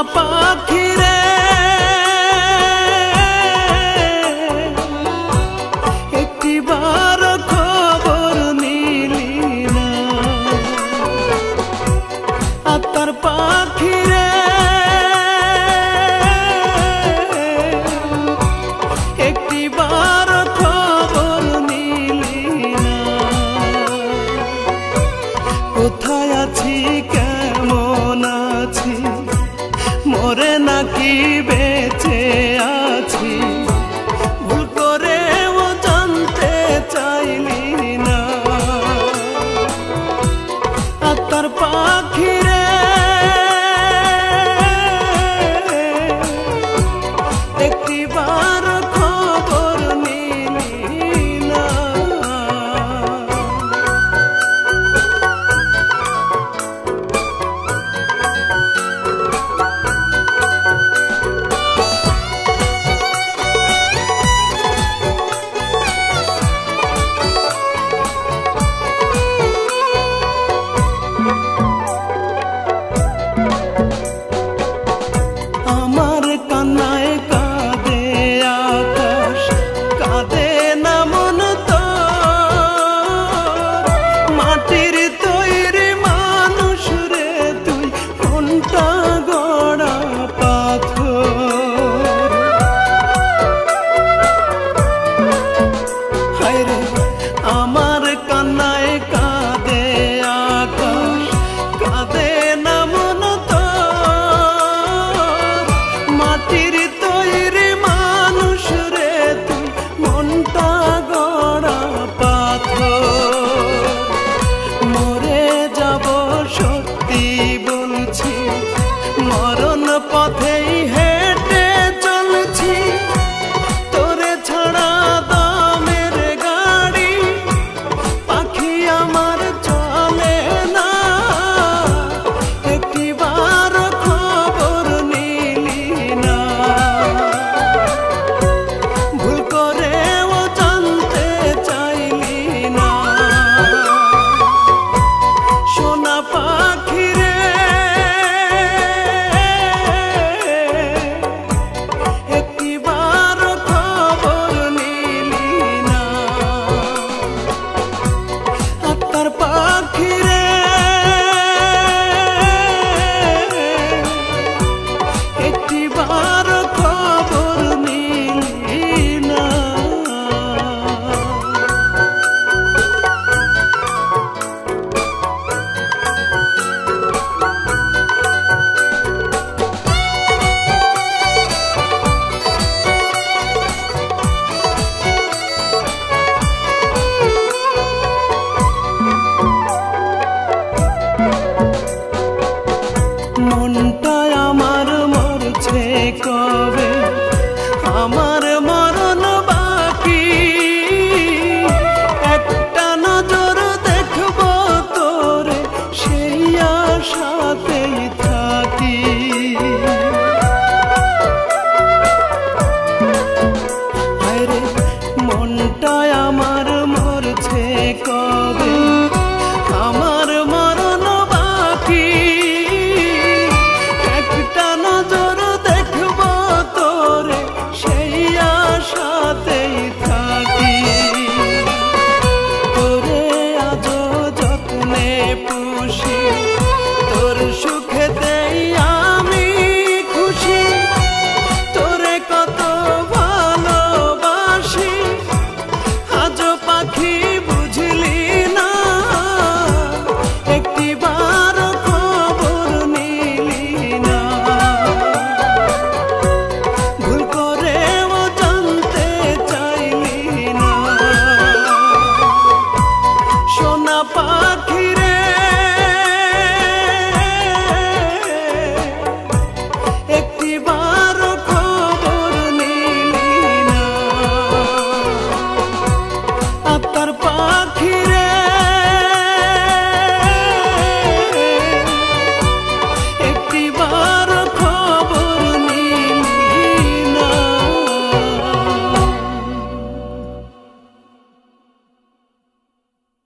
পাখি রে একটিবার খবর নিলি না আত্মার পাখি রে একটিবার খবর নিলি না কোথায় আছি কেমন আছি মরে নাকি বেঁচে আছি ভুল করেও জানতে চাইলি না আত্মার পাখি রে একটিবার খবর নিলি না আমার কান্নায় কাঁদে আকাশ কাঁদে না মন তো মাটির তৈরি মানুষ রে তুই কোনটা গড়া পাথর হায় রে আমার কান্নায় কাঁদে আকাশ কাঁদে না মন তো মাটির তৈরি মানুষ রে তুই মনটা গড়া পাথর মরে যাব সত্যি বলছি মরণ পথেই হেঁটে চলছি তোরে ছাড়া দামের গাড়ি পাখি আমার চলে না একটিবার খবর নিলি না ভুল করেও জানতে চাইলি না সোনা পাখি রে একটিবার খবর নিলি না আত্মার পাখি রে একটিবার খবর নিলি না মনটা আমার মরছে কবে আমার